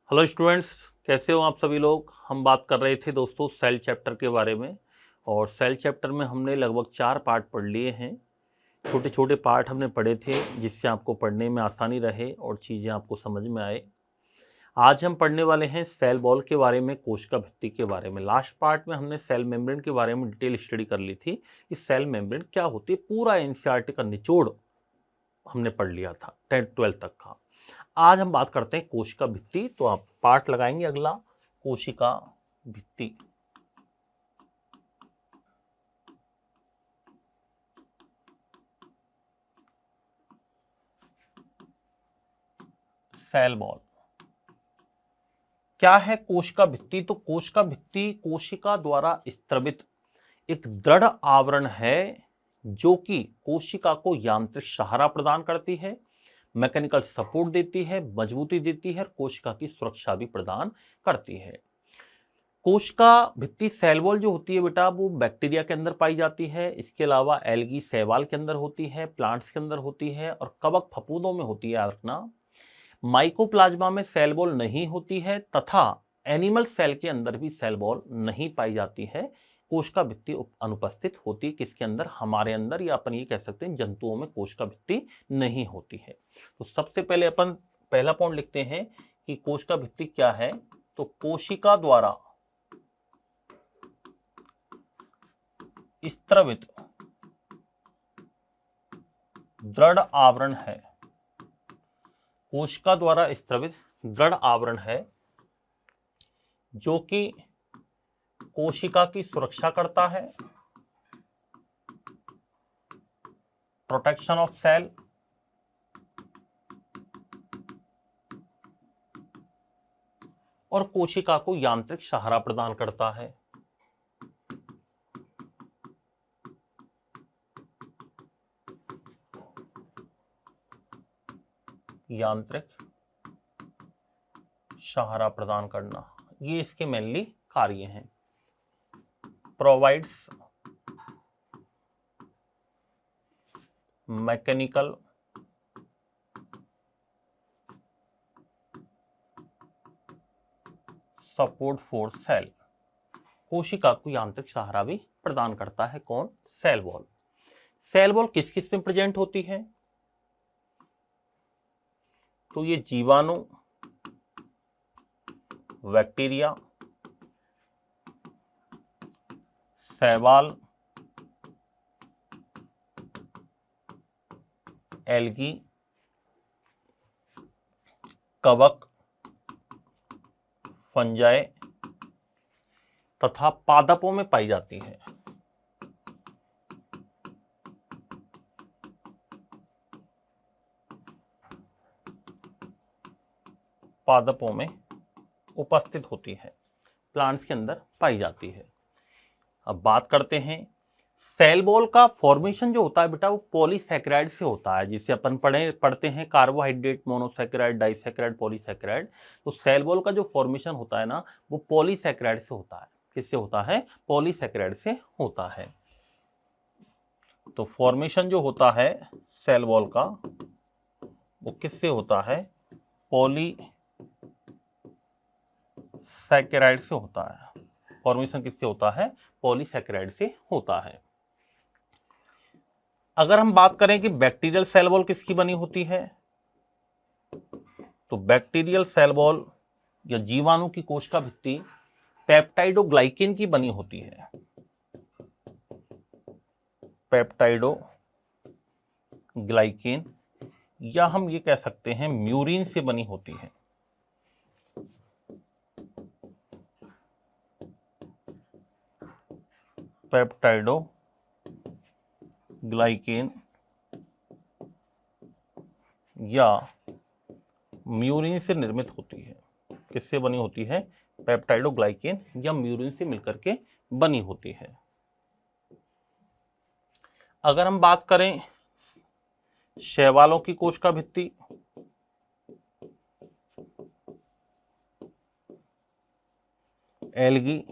Hello students, कैसे हो आप सभी लोग। हम बात कर रहे थे दोस्तों सेल चैप्टर के बारे में। और सेल चैप्टर में हमने लगभग 4 पार्ट पढ़ लिए हैं। छोटे छोटे पार्ट हमने पढ़े थे जिससे आपको पढ़ने में आसानी रहे और चीज़ें आपको समझ में आए। आज हम पढ़ने वाले हैं सेल वॉल के बारे में, कोशिका भित्ति के बारे में। लास्ट पार्ट में हमने सेल मेम्ब्रेन के बारे में डिटेल स्टडी कर ली थी कि सेल मेम्ब्रेन क्या होती है। पूरा एनसीईआरटी का निचोड़ हमने पढ़ लिया था 10-12 तक का। आज हम बात करते हैं कोशिका भित्ति। तो आप पार्ट लगाएंगे अगला, कोशिका भित्ति। सेल वॉल क्या है? कोशिका भित्ति। तो कोशिका भित्ति कोशिका द्वारा स्त्रवित एक दृढ़ आवरण है जो कि कोशिका को यांत्रिक सहारा प्रदान करती है, मैकेनिकल सपोर्ट देती है, मजबूती देती है और कोशिका की सुरक्षा भी प्रदान करती है। कोशिका भित्ति सेल वॉल जो होती है बेटा, वो बैक्टीरिया के अंदर पाई जाती है। इसके अलावा एल्गी शैवाल के अंदर होती है, प्लांट्स के अंदर होती है और कवक फफूंदों में होती है। याद रखना, माइकोप्लाज्मा में सेल वॉल नहीं होती है तथा एनिमल सेल के अंदर भी सेल वॉल नहीं पाई जाती है। कोशिका भित्ति अनुपस्थित होती है किसके अंदर? हमारे अंदर, या अपन ये कह सकते हैं जंतुओं में कोशिका भित्ति नहीं होती है। तो सबसे पहले अपन पहला पॉइंट लिखते हैं कि कोशिका भित्ति क्या है। तो कोशिका द्वारा स्त्रवित दृढ़ आवरण है। कोशिका द्वारा स्त्रवित दृढ़ आवरण है जो कि कोशिका की सुरक्षा करता है, प्रोटेक्शन ऑफ सेल, और कोशिका को यांत्रिक सहारा प्रदान करता है। यांत्रिक सहारा प्रदान करना, ये इसके मेनली कार्य हैं। Provides mechanical support for sale. कोशिका को यांत्रिक सहारा भी प्रदान करता है कौन? Cell wall. सेल वॉल किस किस में प्रेजेंट होती है? तो ये जीवाणु, बैक्टीरिया, शैवाल, एल्गी, कवक, फंजाई तथा पादपों में पाई जाती है। पादपों में उपस्थित होती है, प्लांट्स के अंदर पाई जाती है। अब बात करते हैं सेल वॉल का फॉर्मेशन जो होता है बेटा, वो पॉलीसैकेराइड से होता है। जिसे अपन पढ़ते हैं कार्बोहाइड्रेट, मोनोसैकेराइड, डाइसैकेराइड, पॉलीसैकेराइड। तो सेल वॉल का जो फॉर्मेशन होता है ना, वो पॉलीसैकेराइड से होता है। किससे होता है? पॉलीसैकेराइड से होता है। तो फॉर्मेशन जो होता है सेल वॉल का, वो किससे होता है? पॉलीसैकेराइड से होता है। फॉर्मेशन किससे होता है? पॉलीसैकेराइड से होता है। अगर हम बात करें कि बैक्टीरियल सेल वॉल किसकी बनी होती है, तो बैक्टीरियल सेल वॉल या जीवाणु की कोशिका भित्ति पेप्टाइडोग्लाइकेन की बनी होती है। पेप्टाइडोग्लाइकेन, या हम ये कह सकते हैं म्यूरिन से बनी होती है। पेप्टाइडोग्लाइकेन या म्यूरिन से निर्मित होती है। किससे बनी होती है? पेप्टाइडोग्लाइकेन या म्यूरिन से मिलकर के बनी होती है। अगर हम बात करें शैवालों की कोशिका भित्ति, एल्गी,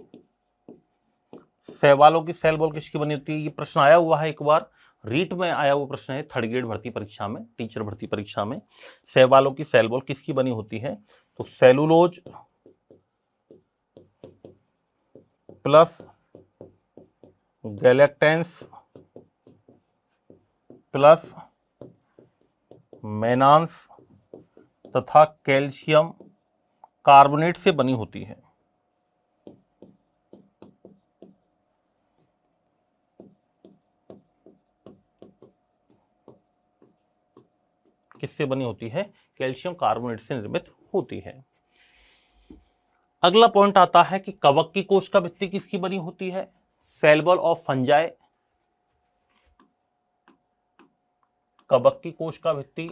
शैवालों की सेल वॉल किसकी बनी होती है? ये प्रश्न आया हुआ है एक बार, रीट में आया हुआ प्रश्न है थर्ड ग्रेड भर्ती परीक्षा में, टीचर भर्ती परीक्षा में। शैवालों की सेल वॉल किसकी बनी होती है? तो सेलुलोज प्लस गैलेक्टेंस प्लस मेनान्स तथा कैल्शियम कार्बोनेट से बनी होती है। किससे बनी होती है? कैल्शियम कार्बोनेट से निर्मित होती है। अगला पॉइंट आता है कि कवक की कोशिका भित्ति किसकी बनी होती है? Cell wall of fungi. कवक की कोशिका भित्ति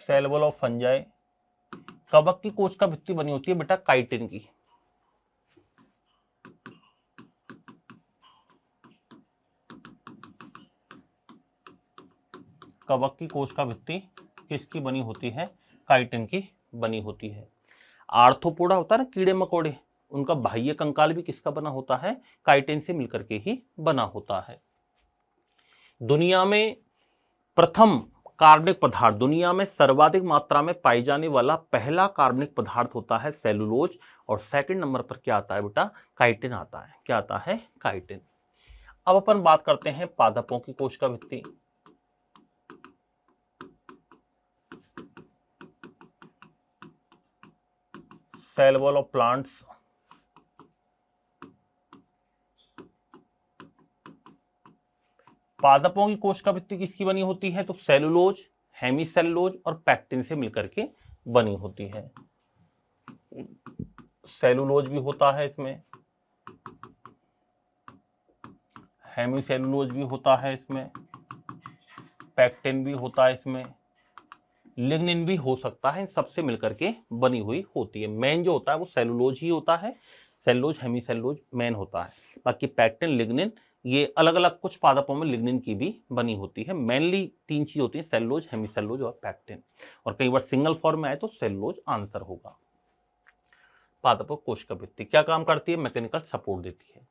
सेल वॉल ऑफ फंजाई, कवक की कोशिका भित्ति बनी होती है बेटा काइटिन की। कवक की कोशिका भित्ति किसकी बनी होती है? काइटिन की बनी होती है। आर्थ्रोपोडा होता है ना, कीड़े मकोड़े, उनका बाह्य कंकाल भी किसका बना होता है? काइटिन से मिलकर के ही बना होता है। दुनिया में प्रथम कार्बनिक पदार्थ, दुनिया में सर्वाधिक मात्रा में पाई जाने वाला पहला कार्बनिक पदार्थ होता है सेलुलोज, और सेकंड नंबर पर क्या आता है बेटा? काइटिन आता है। क्या आता है? काइटिन। अब अपन बात करते हैं पादपों की कोशिका भित्ति। सेल वॉल ऑफ प्लांट्स, पादपों की कोशिका भित्ति किसकी बनी होती है? तो सेलुलोज, हेमीसेलुलोज और पैक्टिन से मिलकर के बनी होती है। सेलुलोज भी होता है इसमें, हेमीसेलुलोज भी होता है इसमें, पैक्टिन भी होता है इसमें, लिग्निन भी हो सकता है, इन सबसे मिलकर के बनी हुई होती है। मेन जो होता है वो सेलुलोज ही होता है, सेलुलोज हेमीसेलुलोज मेन होता है। बाकी पैक्टिन, लिग्निन ये अलग अलग कुछ पादपों में लिग्निन की भी बनी होती है। मेनली तीन चीज होती है, सेलुलोज, हेमीसेलुलोज और पैक्टिन, और कई बार सिंगल फॉर्म में आए तो सेलुलोज आंसर होगा। पादपों कोशिका भित्ति क्या काम करती है? मैकेनिकल सपोर्ट देती है।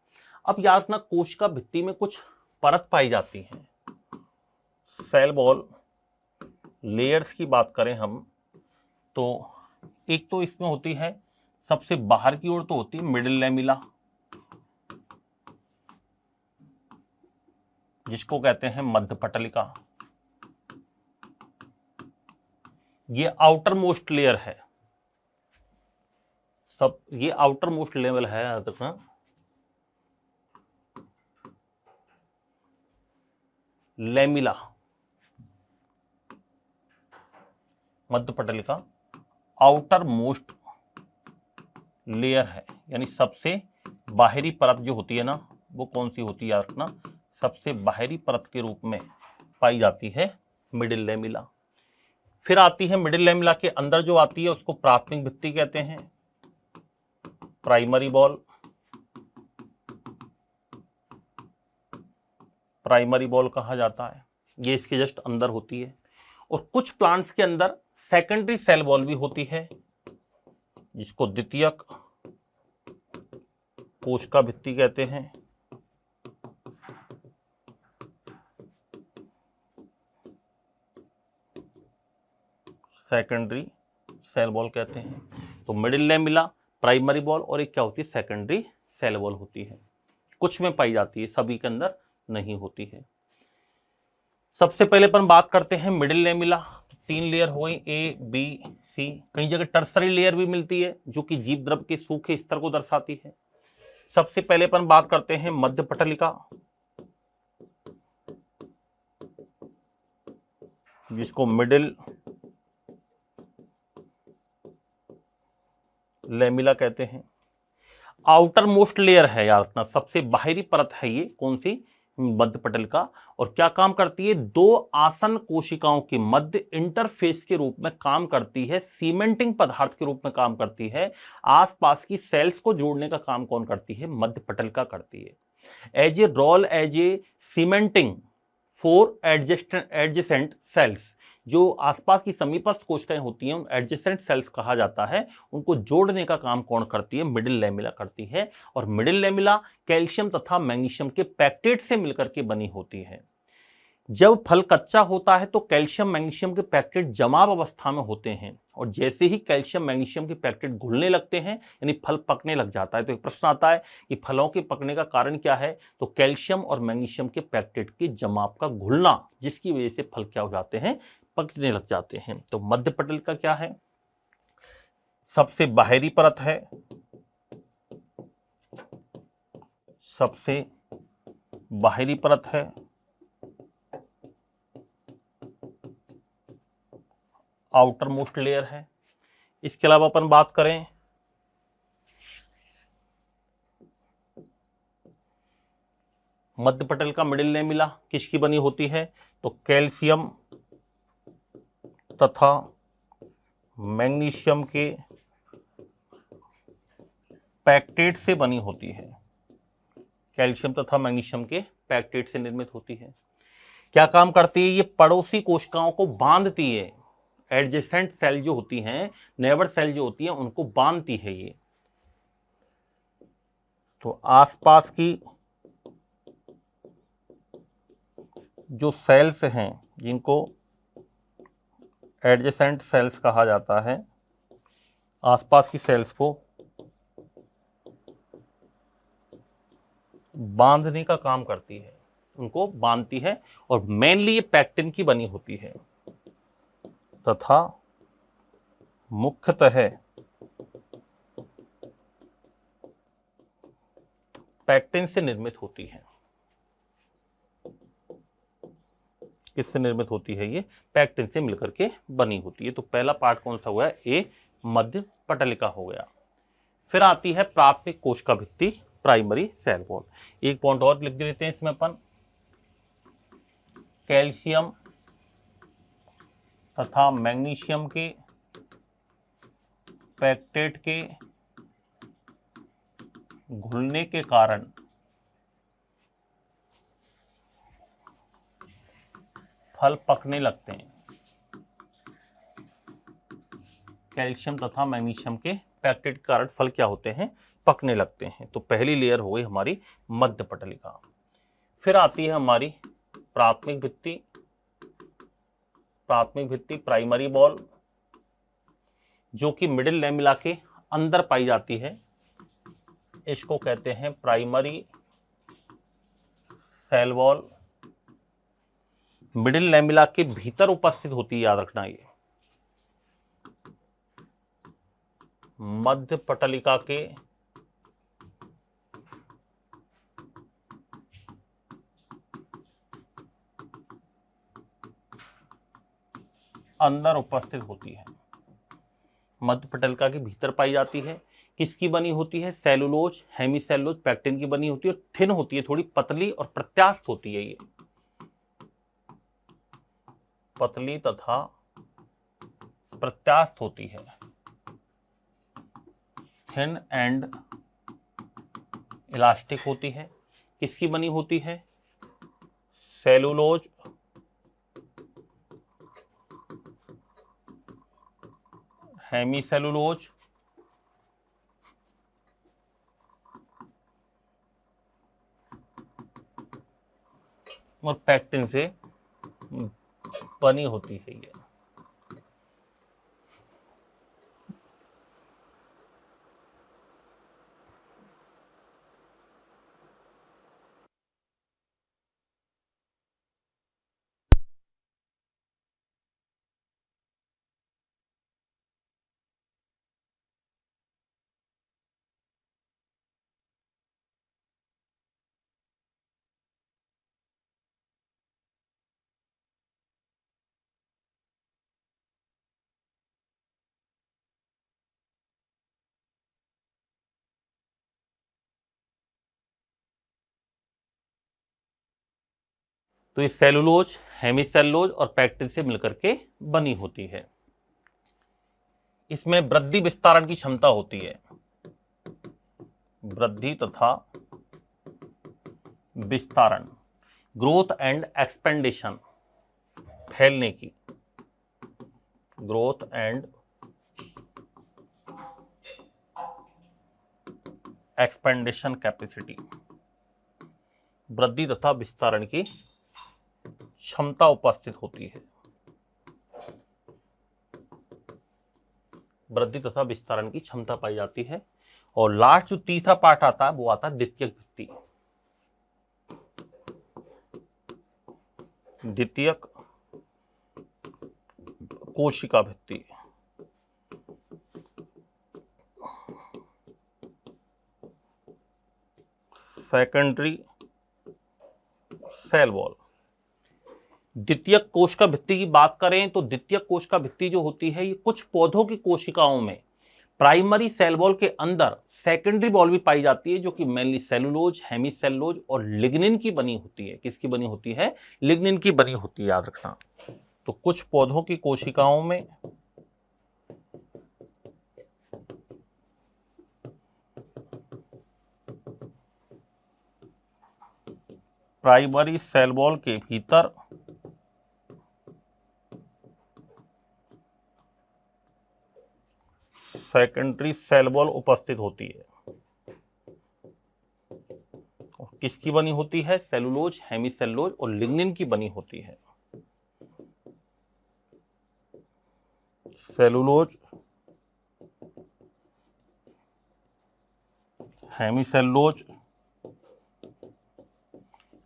अब याद रखना कोशिका भित्ति में कुछ परत पाई जाती हैं। सेल वॉल लेयर्स की बात करें हम तो एक तो इसमें होती है सबसे बाहर की ओर तो होती है मिडिल लैमिला, जिसको कहते हैं मध्य पटलिका। ये आउटर मोस्ट लेयर है, सब ये आउटर मोस्ट लेवल है। याद रखना लैमिला, मध्य पटलिका आउटर मोस्ट लेयर है, यानी सबसे बाहरी परत जो होती है ना, वो कौन सी होती है? याद रखना सबसे बाहरी परत के रूप में पाई जाती है मिडिल लैमिला। फिर आती है मिडिल लैमिला के अंदर जो आती है उसको प्राथमिक भित्ति कहते हैं, प्राइमरी बॉल, प्राइमरी बॉल कहा जाता है। ये इसके जस्ट अंदर होती है। और कुछ प्लांट्स के अंदर सेकेंडरी सेल वॉल भी होती है, जिसको द्वितीयक कोशिका भित्ति कहते हैं। सेकेंडरी सेल वॉल कहते हैं। तो मिडिल लैमिला, प्राइमरी बॉल और एक क्या होती है? सेकेंडरी सेल वॉल होती है। कुछ में पाई जाती है, सभी के अंदर नहीं होती है। सबसे पहले अपन बात करते हैं मिडिल लैमिला। तो तीन लेयर हो गई, ए बी सी। कई जगह टर्सरी लेयर भी मिलती है जो कि जीव द्रव के सूखे स्तर को दर्शाती है। सबसे पहले अपन बात करते हैं मध्य पटलिका, जिसको मिडिल लैमिला कहते हैं। आउटर मोस्ट लेयर है, याद रखना सबसे बाहरी परत है ये, कौन सी? मध्य पटलिका। और क्या काम करती है? दो आसन कोशिकाओं के मध्य इंटरफेस के रूप में काम करती है, सीमेंटिंग पदार्थ के रूप में काम करती है। आसपास की सेल्स को जोड़ने का काम कौन करती है? मध्य पटलिका करती है। As a role as a cementing for adjacent cells, जो आसपास की समीपस्थ कोशिकाएं होती हैं उन एडजेसेंट सेल्स कहा जाता है, उनको जोड़ने का काम कौन करती है? मिडिल लैमेला करती है। और मिडिल लैमेला कैल्शियम तथा मैग्नीशियम के पैक्टेट से मिलकर के बनी होती है। जब फल कच्चा होता है तो कैल्शियम मैग्नीशियम के पैक्टेट जमाव अवस्था में होते हैं, और जैसे ही कैल्शियम मैग्नीशियम के पैक्टेट घुलने लगते हैं यानी फल पकने लग जाता है। तो एक प्रश्न आता है कि फलों के पकने का कारण क्या है? तो कैल्शियम और मैग्नीशियम के पैक्टेट के जमाव का घुलना, जिसकी वजह से फल क्या हो जाते हैं? पकने लग जाते हैं। तो मध्य पटल का क्या है? सबसे बाहरी परत है, सबसे बाहरी परत है, आउटर मोस्ट लेयर है। इसके अलावा अपन बात करें मध्य पटल का मिडिल लैमेला किसकी बनी होती है? तो कैल्शियम तथा मैग्नीशियम के पैक्टेट से बनी होती है। कैल्शियम तथा मैग्नीशियम के पैक्टेट से निर्मित होती है। क्या काम करती है? ये पड़ोसी कोशिकाओं को बांधती है। एडजेसेंट सेल जो होती हैं, नेबर सेल जो होती हैं, उनको बांधती है ये। तो आसपास की जो सेल्स हैं जिनको एडजेसेंट सेल्स कहा जाता है, आसपास की सेल्स को बांधने का काम करती है, उनको बांधती है। और मेनली ये पैक्टिन की बनी होती है तथा मुख्यतः पैक्टिन से निर्मित होती है। किससे निर्मित होती है? ये पैक्टिन से मिलकर के बनी होती है। तो पहला पार्ट कौन सा हुआ? ए मध्य पटलिका हो गया। फिर आती है प्राथमिक कोशिका भित्ति, प्राइमरी सेल वॉल। एक पॉइंट और लिख देते हैं इसमें अपन, कैल्शियम तथा मैग्नीशियम के पैक्टेट के घुलने के कारण फल पकने लगते हैं। कैल्शियम तथा मैग्नीशियम के पैक्टेट के कारण फल क्या होते हैं? पकने लगते हैं। तो पहली लेयर हो गई हमारी मध्य पटलिका। फिर आती है हमारी प्राथमिक भित्ति, प्राथमिक भित्ति प्राइमरी बॉल, जो कि मिडिल लैमेला के अंदर पाई जाती है। इसको कहते हैं primary cell wall. Middle lamella के भीतर उपस्थित होती है, याद रखना ये। मध्य पटलिका के अंदर उपस्थित होती है, मध्य पटलिका के भीतर पाई जाती है। किसकी बनी होती है? सेलुलोज, हेमीसेलुलोज, पैक्टिन की बनी होती है। और थिन होती है, थोड़ी पतली और प्रत्यास्थ होती है। ये पतली तथा प्रत्यास्थ होती है, थिन एंड इलास्टिक होती है। किसकी बनी होती है? सेलुलोज, हेमीसेलुलोज और पैक्टिन से बनी होती है ये। तो ये सेलुलोज, हेमीसेलुलोज और पैक्टिन से मिलकर के बनी होती है। इसमें वृद्धि विस्तारण की क्षमता होती है, वृद्धि तथा विस्तारण, ग्रोथ एंड एक्सपेंडेशन, फैलने की ग्रोथ एंड एक्सपेंडेशन कैपेसिटी, वृद्धि तथा विस्तारण की क्षमता उपस्थित होती है। वृद्धि तथा विस्तारण की क्षमता पाई जाती है। और लास्ट जो तीसरा पार्ट आता है वो आता है द्वितीयक भित्ति। द्वितीयक कोशिका भित्ति, सेकेंडरी सेल वॉल। द्वितीयक कोश का भित्ति की बात करें तो द्वितीयक कोश का भित्ति जो होती है ये कुछ पौधों की कोशिकाओं में प्राइमरी सेल वॉल के अंदर सेकेंडरी वॉल भी पाई जाती है, जो कि मेनली सेलुलोज, हेमीसेलुलोज और लिग्निन की बनी होती है। किसकी बनी होती है? लिग्निन की बनी होती है, याद रखना। तो कुछ पौधों की कोशिकाओं में प्राइमरी सेल वॉल के भीतर सेकेंडरी सेल वॉल उपस्थित होती है। और किसकी बनी होती है? सेलुलोज, हेमीसेलुलोज और लिग्निन की बनी होती है। सेलुलोज, हेमीसेलुलोज,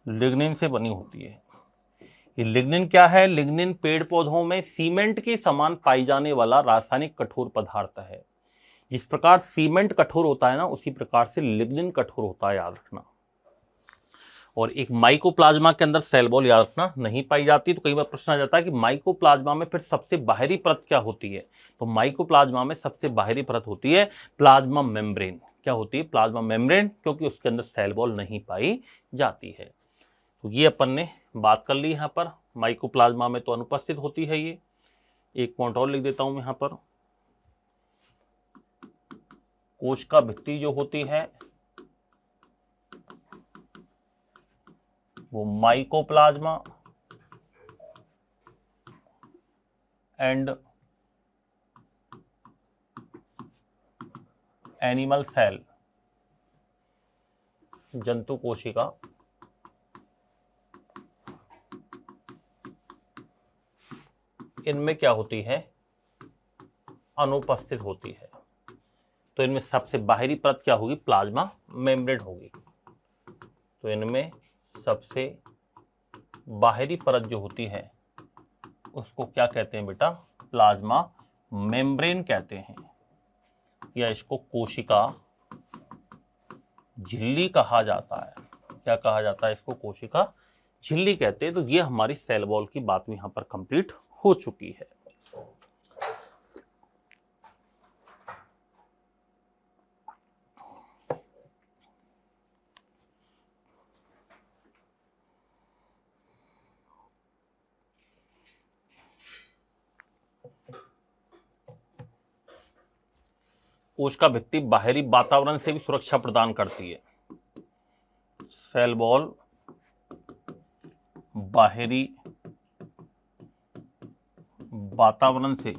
लिग्निन से बनी होती है। ये लिग्निन क्या है? लिग्निन पेड़ पौधों में सीमेंट के समान पाई जाने वाला रासायनिक कठोर पदार्थ है। जिस प्रकार सीमेंट कठोर होता है ना, उसी प्रकार से लिग्निन कठोर होता है, याद रखना। और एक माइकोप्लाज्मा के अंदर सेल वॉल, याद रखना, नहीं पाई जाती। तो कई बार प्रश्न आ जाता है कि माइकोप्लाज्मा में फिर सबसे बाहरी परत क्या होती है? तो माइकोप्लाज्मा में सबसे बाहरी परत होती है प्लाज्मा मेम्ब्रेन। क्या होती है? प्लाज्मा मेम्ब्रेन, क्योंकि उसके अंदर सेल वॉल नहीं पाई जाती है। तो ये अपन ने बात कर ली। यहाँ पर माइकोप्लाज्मा में तो अनुपस्थित होती है ये। एक पॉइंट और लिख देता हूं यहाँ पर, कोशिका भित्ति जो होती है वो माइकोप्लाज्मा एंड एनिमल सेल, जंतु कोशिका, इनमें क्या होती है? अनुपस्थित होती है। तो इनमें सबसे बाहरी परत क्या होगी? प्लाज्मा मेम्ब्रेन होगी। तो इनमें सबसे बाहरी परत जो होती है उसको क्या कहते हैं बेटा? प्लाज्मा मेम्ब्रेन कहते हैं, या इसको कोशिका झिल्ली कहा जाता है। क्या कहा जाता है इसको? कोशिका झिल्ली कहते हैं। तो ये हमारी सेल वॉल की बात यहां पर कंप्लीट हो चुकी है। कोशिका भित्ति बाहरी वातावरण से भी सुरक्षा प्रदान करती है। सेल वॉल बाहरी वातावरण से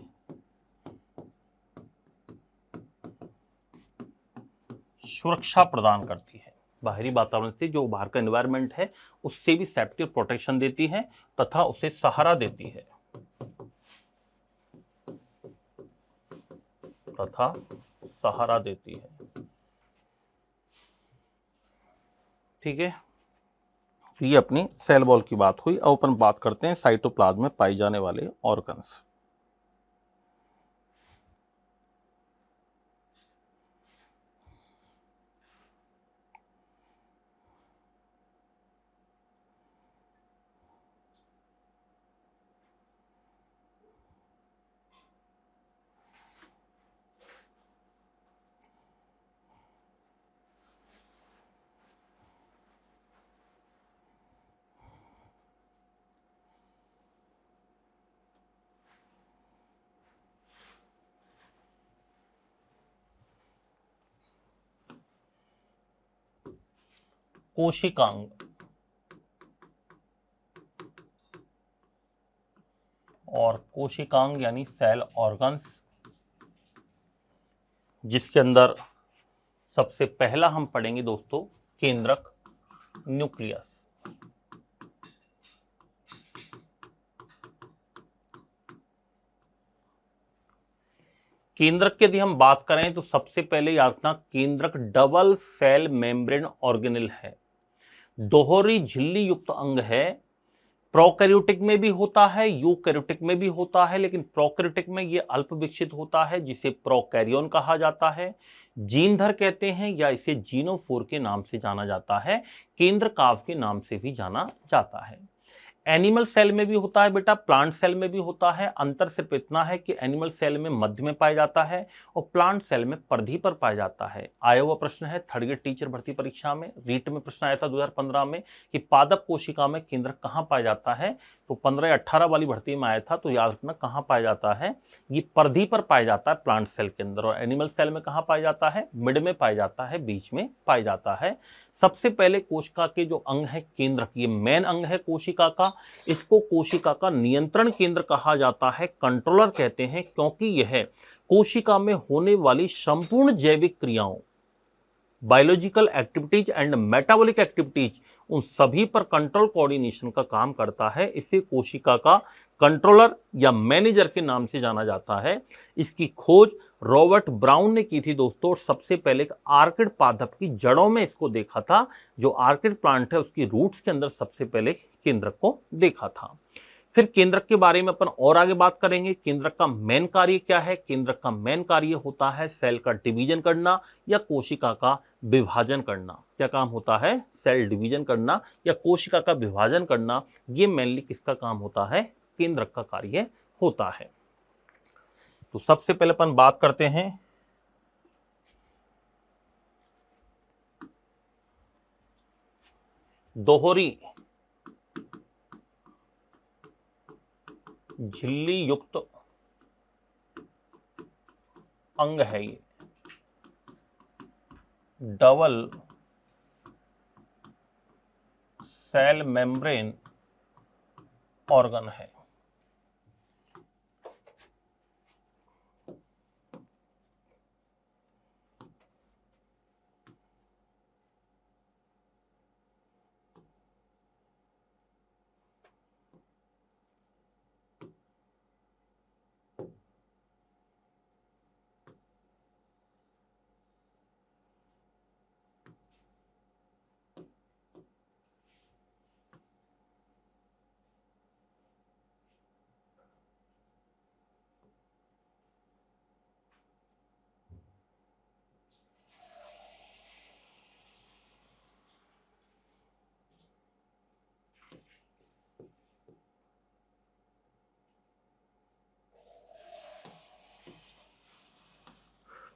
सुरक्षा प्रदान करती है। बाहरी वातावरण से, जो बाहर का एनवायरनमेंट है, उससे भी सेफ्टी प्रोटेक्शन देती है तथा उसे सहारा देती है, तथा सहारा देती है। ठीक है, तो ये अपनी सेल वॉल की बात हुई। अब अपन बात करते हैं साइटोप्लाज्म में पाए जाने वाले ऑर्गन्स। कोशिकांग और कोशिकांग यानी सेल ऑर्गन्स, जिसके अंदर सबसे पहला हम पढ़ेंगे दोस्तों केंद्रक, न्यूक्लियस। केंद्रक की यदि हम बात करें तो सबसे पहले याद रखना केंद्रक डबल सेल मेम्ब्रेन ऑर्गेनेल है, दोहरी झिल्ली युक्त अंग है। प्रोकैरियोटिक में भी होता है, यूकैरियोटिक में भी होता है, लेकिन प्रोकैरियोटिक में यह अल्प विकसित होता है जिसे प्रोकैरियोन कहा जाता है, जीनधर कहते हैं या इसे जीनोफोर के नाम से जाना जाता है, केंद्रकाव के नाम से भी जाना जाता है। एनिमल सेल में भी होता है बेटा, प्लांट सेल में भी होता है। अंतर सिर्फ इतना है कि एनिमल सेल में मध्य में पाया जाता है और प्लांट सेल में परिधि पर पाया जाता है। आया हुआ प्रश्न है थर्ड ग्रेड टीचर भर्ती परीक्षा में, रीट में प्रश्न आया था 2015 में कि पादप कोशिका में केंद्रक कहाँ पाया जाता है, तो 15 या 18 वाली भर्ती में आया था, तो याद रखना कहाँ पाया जाता है, ये परिधि पर पाया जाता है प्लांट सेल के अंदर। और एनिमल सेल में कहाँ पाया जाता है, मिड में पाया जाता है, बीच में पाया जाता है। सबसे पहले कोशिका के जो अंग है केंद्रक, ये मेन अंग है कोशिका का, इसको कोशिका का नियंत्रण केंद्र कहा जाता है, कंट्रोलर कहते हैं, क्योंकि यह कोशिका में होने वाली संपूर्ण जैविक क्रियाओं, biological activities and metabolic activities, उन सभी पर कंट्रोल कोऑर्डिनेशन का काम करता है। इसे कोशिका का कंट्रोलर या मैनेजर के नाम से जाना जाता है। इसकी खोज रॉबर्ट ब्राउन ने की थी दोस्तों। सबसे पहले आर्किड पादप की जड़ों में इसको देखा था, जो आर्किड प्लांट है उसकी रूट्स के अंदर सबसे पहले केंद्रक को देखा था। फिर केंद्रक के बारे में अपन और आगे बात करेंगे। केंद्रक का मेन कार्य क्या है, केंद्रक का मेन कार्य होता है सेल का डिवीजन करना या कोशिका का विभाजन करना। क्या काम होता है, सेल डिवीजन करना या कोशिका का विभाजन करना, ये मेनली किसका काम होता है, केंद्रक का कार्य होता है। तो सबसे पहले अपन बात करते हैं दोहरी झिल्ली युक्त अंग है, ये डबल सेल मेम्ब्रेन ऑर्गन है।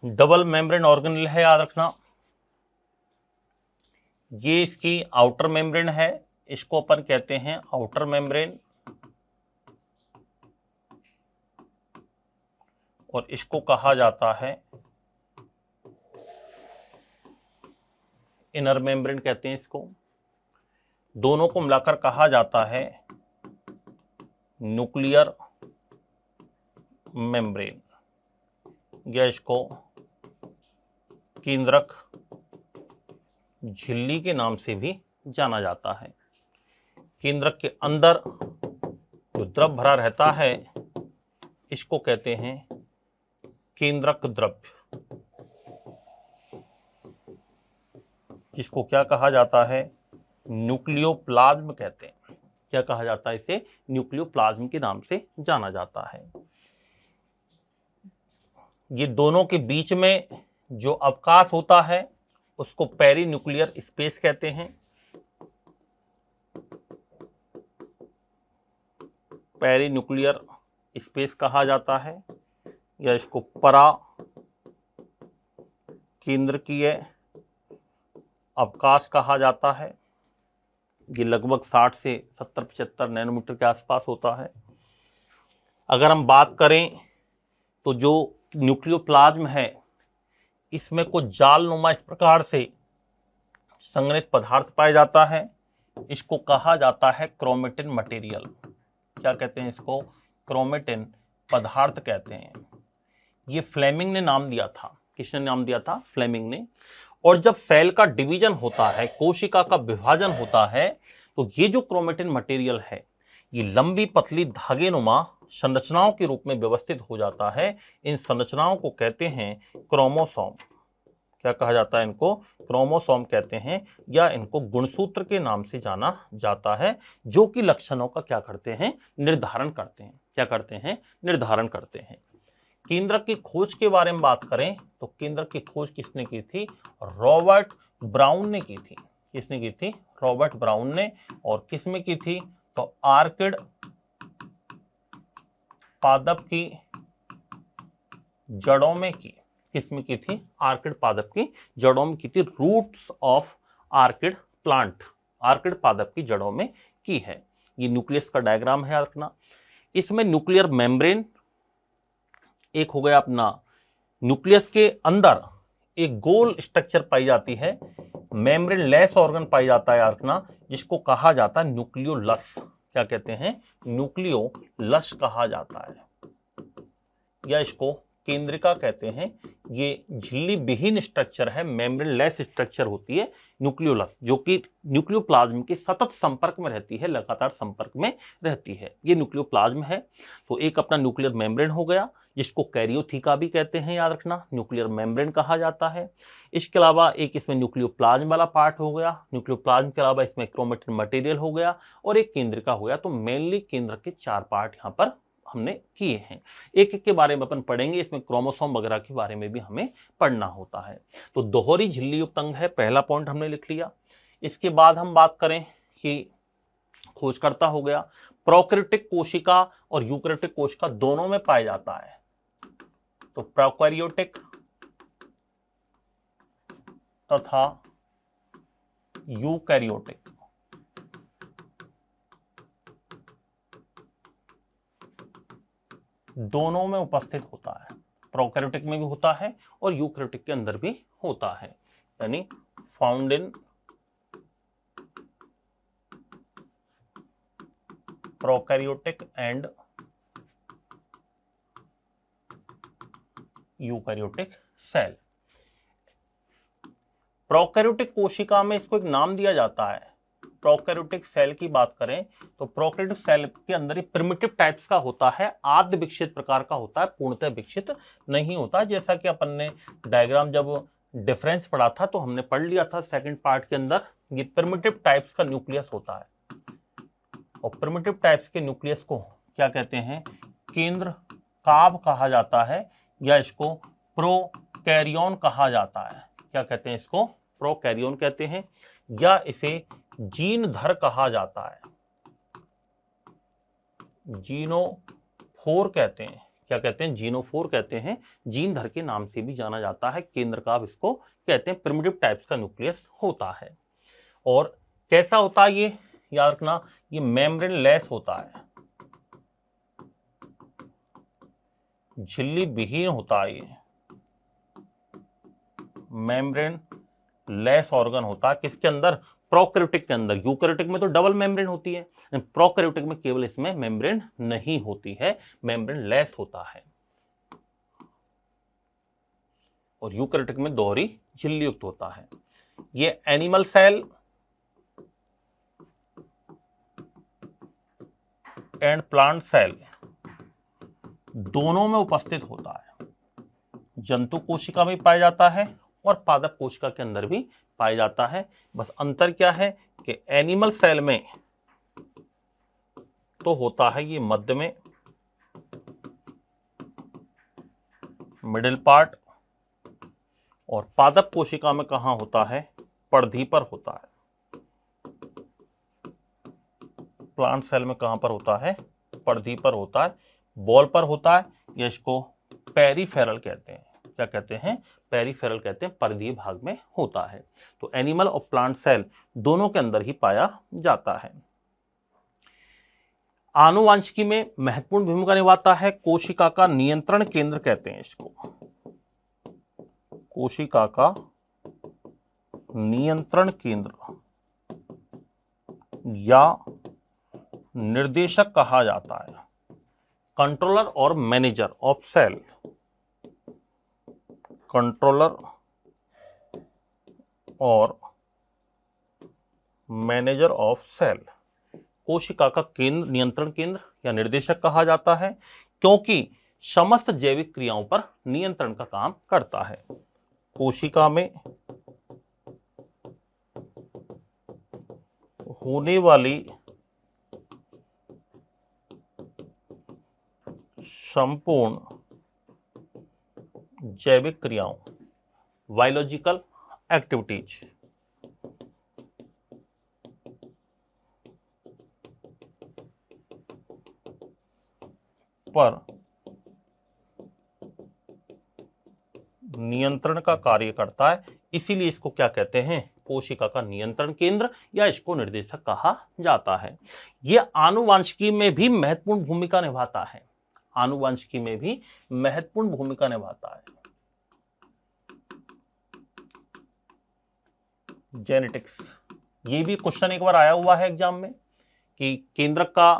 डबल मेम्ब्रेन ऑर्गेनेल है, याद रखना। ये इसकी आउटर मेम्ब्रेन है, इसको अपन कहते हैं आउटर मेम्ब्रेन, और इसको कहा जाता है इनर मेम्ब्रेन कहते हैं इसको। दोनों को मिलाकर कहा जाता है न्यूक्लियर मेम्ब्रेन, या इसको केंद्रक झिल्ली के नाम से भी जाना जाता है। केंद्रक के अंदर जो द्रव भरा रहता है इसको कहते हैं केंद्रक द्रव्य, जिसको क्या कहा जाता है, न्यूक्लियोप्लाज्म कहते हैं। क्या कहा जाता है इसे, न्यूक्लियोप्लाज्म के नाम से जाना जाता है। ये दोनों के बीच में जो अवकाश होता है उसको पेरीन्यूक्लियर स्पेस कहते हैं। पेरीन्यूक्लियर स्पेस कहा जाता है, या इसको परा केंद्रकीय अवकाश कहा जाता है। ये लगभग 60 से 70-75 नैनोमीटर के आसपास होता है। अगर हम बात करें तो जो न्यूक्लियोप्लाज्म है इसमें कुछ जालनुमा इस प्रकार से संघनित पदार्थ पाया जाता है, इसको कहा जाता है क्रोमेटिन मटेरियल। क्या कहते हैं इसको, क्रोमेटिन पदार्थ कहते हैं। ये फ्लेमिंग ने नाम दिया था। किसने नाम दिया था? फ्लेमिंग ने। और जब सेल का डिवीजन होता है, कोशिका का विभाजन होता है, तो ये जो क्रोमेटिन मटेरियल है ये लंबी पतली धागेनुमा संरचनाओं के रूप में व्यवस्थित हो जाता है। इन संरचनाओं को कहते हैं क्रोमोसोम। क्या कहा जाता है इनको? क्रोमोसोम कहते हैं, या इनको गुणसूत्र के नाम से जाना जाता है, जो कि लक्षणों का क्या करते हैं? निर्धारण करते हैं। क्या करते हैं? निर्धारण करते हैं। केंद्रक की खोज के बारे में बात करें तो केंद्रक की खोज किसने की थी? रॉबर्ट ब्राउन ने की थी। किसने की थी? रॉबर्ट ब्राउन ने। और किस में की थी? तो आर्किड पादप की जड़ों में की। किसमें की थी? आर्किड पादप की जड़ों में की थी। Roots of orchid plant, orchid पादप की जड़ों में की है। ये न्यूक्लियस का डायग्राम है अपना। इसमें न्यूक्लियर मेम्ब्रेन एक हो गया अपना। न्यूक्लियस के अंदर एक गोल स्ट्रक्चर पाई जाती है, मेम्ब्रेन लेस ऑर्गन पाई जाता है आर्कना, जिसको कहा जाता है न्यूक्लियोलस। क्या कहते हैं? न्यूक्लियोलस कहा जाता है, या इसको केंद्रिका कहते हैं। ये झिल्ली विहीन स्ट्रक्चर है, मेम्ब्रेन लेस स्ट्रक्चर होती है न्यूक्लियोलस, जो कि न्यूक्लियोप्लाज्म के सतत संपर्क में रहती है, लगातार संपर्क में रहती है। ये न्यूक्लियोप्लाज्म है। तो एक अपना न्यूक्लियर मेम्ब्रेन हो गया, जिसको कैरियोथिका भी कहते हैं, याद रखना, न्यूक्लियर मेम्ब्रेन कहा जाता है। इसके अलावा एक इसमें न्यूक्लियोप्लाज्म वाला पार्ट हो गया। न्यूक्लियोप्लाज्म के अलावा इसमें क्रोमेटिन मटेरियल हो गया और एक केंद्रिका हो गया। तो मेनली केंद्र के 4 पार्ट यहाँ पर हमने किए हैं। एक एक के बारे में अपन पढ़ेंगे। इसमें क्रोमोसोम वगैरह के बारे में भी हमें पढ़ना होता है। तो दोहरी झिल्ली युक्त अंग है, पहला पॉइंट हमने लिख लिया। इसके बाद हम बात करें कि खोजकर्ता हो गया। प्रोकैरियोटिक कोशिका और यूकैरियोटिक कोशिका दोनों में पाया जाता है। तो प्रोकैरियोटिक तथा यूकैरियोटिक दोनों में उपस्थित होता है। प्रोकैरियोटिक में भी होता है और यूकैरियोटिक के अंदर भी होता है, यानी found in prokaryotic and eukaryotic cell. Prokaryotic कोशिका में इसको एक नाम दिया जाता है। प्रोकैरियोटिक सेल की बात करें तो प्रोकैरियोटिक सेल के अंदर प्रिमिटिव टाइप्स का होता है, आद्य विकसित प्रकार का होता है, पूर्णतः विकसित नहीं होता। जैसा कि अपन ने डायग्राम जब डिफरेंस पढ़ा था तो हमने पढ़ लिया था सेकंड पार्ट के अंदर, ये प्रिमिटिव टाइप्स का न्यूक्लियस होता है। और प्रिमिटिव टाइप्स के न्यूक्लियस को क्या कहते हैं? केंद्र काभ कहा जाता है, या इसको प्रोकैरियोन कहा जाता है। क्या कहते हैं? इसको प्रोकैरियोन कहते हैं, या इसे जीनधर कहा जाता है, जीनोफोर कहते हैं। क्या कहते हैं? जीनोफोर कहते हैं। जीनधर के नाम से भी जाना जाता है। केंद्र काभ इसको कहते हैं। प्रिमिटिव टाइप्स का न्यूक्लियस होता है। और कैसा होता है ये? याद रखना, ये मेम्ब्रेन लेस होता है, झिल्ली विहीन होता है। ये मेम्ब्रेन लेस ऑर्गन होता है। किसके अंदर? प्रोकैरियोटिक के अंदर। यूकैरियोटिक में तो डबल मेम्ब्रेन होती है, प्रोकैरियोटिक में केवल इसमें मेम्ब्रेन नहीं होती है, मेम्ब्रेन लेस होता है। और यूकैरियोटिक में दोहरी झिल्ली युक्त होता है। ये animal cell and plant cell दोनों में उपस्थित होता है। जंतु कोशिका में पाया जाता है और पादप कोशिका के अंदर भी पाया जाता है। बस अंतर क्या है कि एनिमल सेल में तो होता है ये मध्य में, मिडिल पार्ट, और पादप कोशिका में कहां होता है? परिधि पर होता है। प्लांट सेल में कहां पर होता है? परिधि पर होता है, बॉल पर होता है, या इसको पेरिफेरल कहते हैं। क्या कहते हैं? पेरिफेरल कहते हैं, परिधीय भाग में होता है। तो एनिमल और प्लांट सेल दोनों के अंदर ही पाया जाता है। आनुवांशिकी में महत्वपूर्ण भूमिका निभाता है। कोशिका का नियंत्रण केंद्र कहते हैं इसको। कोशिका का नियंत्रण केंद्र या निर्देशक कहा जाता है। कंट्रोलर और मैनेजर ऑफ सेल, कंट्रोलर और मैनेजर ऑफ सेल कोशिका का केंद्र, नियंत्रण केंद्र या निर्देशक कहा जाता है, क्योंकि समस्त जैविक क्रियाओं पर नियंत्रण का काम करता है। कोशिका में होने वाली संपूर्ण जैविक क्रियाओं, बायोलॉजिकल एक्टिविटीज पर नियंत्रण का कार्य करता है, इसीलिए इसको क्या कहते हैं, कोशिका का नियंत्रण केंद्र या इसको निर्देशक कहा जाता है। यह आनुवांशिकी में भी महत्वपूर्ण भूमिका निभाता है, आनुवांशिकी में भी महत्वपूर्ण भूमिका निभाता है। जेनेटिक्स, ये भी क्वेश्चन एक बार आया हुआ है एग्जाम में कि केंद्रक का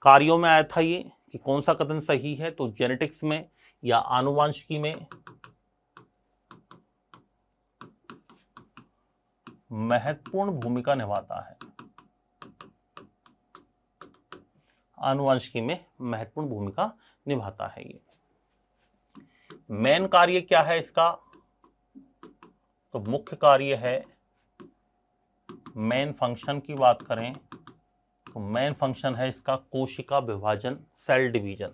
कार्यों में आया था ये कि कौन सा कथन सही है, तो जेनेटिक्स में या आनुवांशिकी में महत्वपूर्ण भूमिका निभाता है, आनुवांशिकी में महत्वपूर्ण भूमिका निभाता है। ये मेन कार्य क्या है इसका, तो मुख्य कार्य है, मेन फंक्शन की बात करें तो मेन फंक्शन है इसका कोशिका विभाजन, सेल डिवीजन।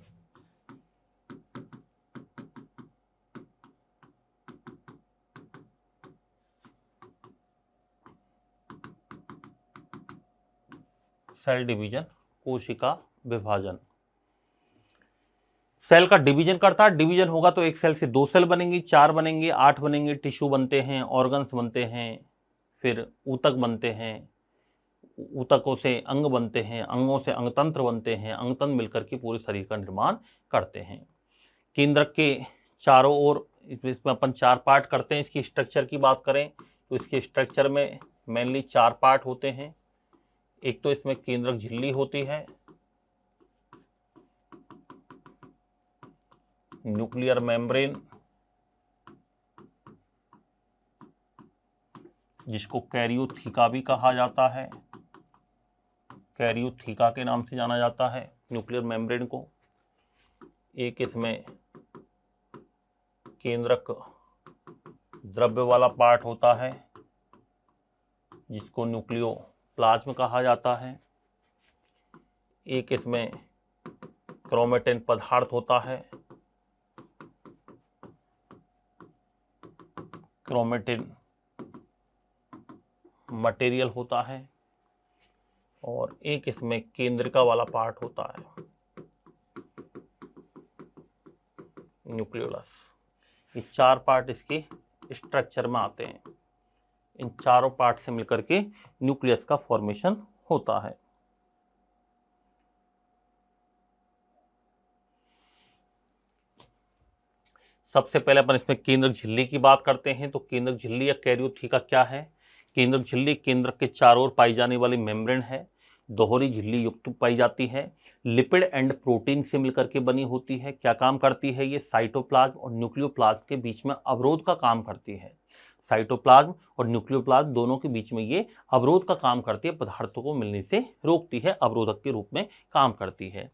सेल डिवीजन, कोशिका विभाजन। सेल का डिवीजन करता है, डिवीजन होगा तो एक सेल से 2 सेल बनेंगी, 4 बनेंगे, 8 बनेंगे, टिश्यू बनते हैं, ऑर्गन्स बनते हैं, फिर ऊतक बनते हैं, ऊतकों से अंग बनते हैं, अंगों से अंगतंत्र बनते हैं, अंगतंत्र मिलकर के पूरे शरीर का निर्माण करते हैं। केंद्रक के चारों ओर इसमें अपन 4 पार्ट करते हैं। इसकी स्ट्रक्चर की बात करें तो इसके स्ट्रक्चर में मेनली 4 पार्ट होते हैं। एक तो इसमें केंद्रक झिल्ली होती है, न्यूक्लियर मेम्ब्रेन जिसको कैरियोथीका भी कहा जाता है, कैरियोथीका के नाम से जाना जाता है न्यूक्लियर मेम्ब्रेन को। एक इसमें केंद्रक द्रव्य वाला पार्ट होता है जिसको न्यूक्लियोप्लाज्म कहा जाता है। एक इसमें क्रोमेटिन पदार्थ होता है, क्रोमेटिन मटेरियल होता है, और एक इसमें केंद्रिका वाला पार्ट होता है, न्यूक्लियोलस। ये 4 पार्ट इसके स्ट्रक्चर में आते हैं। इन चारों पार्ट से मिलकर के न्यूक्लियस का फॉर्मेशन होता है। सबसे पहले अपन इसमें केंद्रक झिल्ली की बात करते हैं। तो केंद्रक झिल्ली या कैरियोथीका क्या है? केंद्रक झिल्ली केंद्रक के चारों ओर पाई जाने वाली मेम्ब्रेन है, दोहरी झिल्ली युक्त पाई जाती है, लिपिड एंड प्रोटीन से मिलकर के बनी होती है। क्या काम करती है? ये साइटोप्लाज्म और न्यूक्लियोप्लाज्म के बीच में अवरोध का काम करती है। साइटोप्लाज्म और न्यूक्लियोप्लाज्म दोनों के बीच में ये अवरोध का काम करती है, पदार्थों को मिलने से रोकती है, अवरोधक के रूप में काम करती है।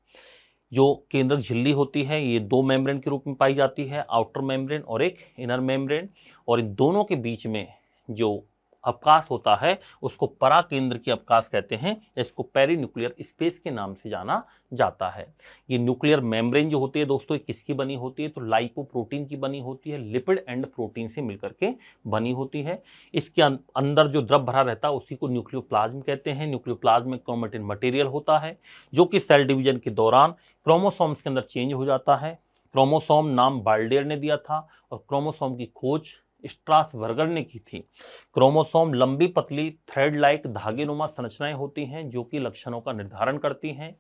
जो केंद्रक झिल्ली होती है ये 2 मेम्ब्रेन के रूप में पाई जाती है, आउटर मेम्ब्रेन और एक इनर मेम्ब्रेन, और इन दोनों के बीच में जो अवकाश होता है उसको पराकेंद्र की अवकाश कहते हैं, इसको पेरीन्यूक्लियर स्पेस के नाम से जाना जाता है। ये न्यूक्लियर मेम्ब्रेन जो होती है दोस्तों, ये किसकी बनी होती है? तो लाइपोप्रोटीन की बनी होती है, लिपिड एंड प्रोटीन से मिलकर के बनी होती है। इसके अंदर जो द्रव भरा रहता है उसी को न्यूक्लियोप्लाज्म कहते हैं। न्यूक्लियोप्लाज्म में क्रोमेटिन मटेरियल होता है जो कि सेल डिवीजन के दौरान क्रोमोसोम्स के अंदर चेंज हो जाता है। क्रोमोसोम नाम बाल्डेयर ने दिया था और क्रोमोसोम की खोज स्ट्रासबर्गर ने की थी। क्रोमोसोम लंबी पतली थ्रेड लाइक धागेनुमा संरचनाएं होती हैं जो कि लक्षणों का निर्धारण करती हैं,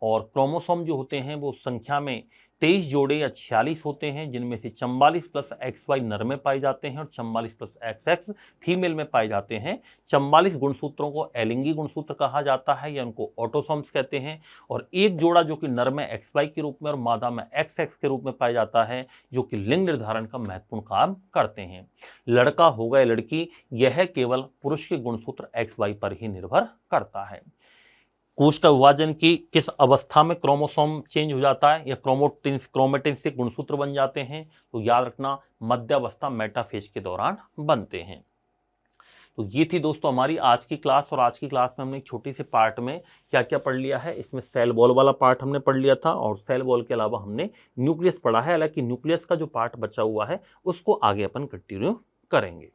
और क्रोमोसोम जो होते हैं वो संख्या में 23 जोड़े या 46 होते हैं, जिनमें से 44 प्लस XY नर में पाए जाते हैं और 44 प्लस XX फीमेल में पाए जाते हैं। 44 गुणसूत्रों को एलिंगी गुणसूत्र कहा जाता है या उनको ऑटोसोम्स कहते हैं। और एक जोड़ा जो कि नर में XY के रूप में और मादा में XX के रूप में पाया जाता है, जो कि लिंग निर्धारण का महत्वपूर्ण काम करते हैं। लड़का होगा या लड़की, यह केवल पुरुष के गुणसूत्र XY पर ही निर्भर करता है। कोश का विभाजन की किस अवस्था में क्रोमोसोम चेंज हो जाता है या क्रोमेटिन से गुणसूत्र बन जाते हैं, तो याद रखना मध्यावस्था मेटाफेज के दौरान बनते हैं। तो ये थी दोस्तों हमारी आज की क्लास। और आज की क्लास में हमने एक छोटी सी पार्ट में क्या क्या पढ़ लिया है। इसमें सेल वॉल वाला पार्ट हमने पढ़ लिया था और सेल वॉल के अलावा हमने न्यूक्लियस पढ़ा है। हालांकि न्यूक्लियस का जो पार्ट बचा हुआ है उसको आगे अपन कंटिन्यू करेंगे।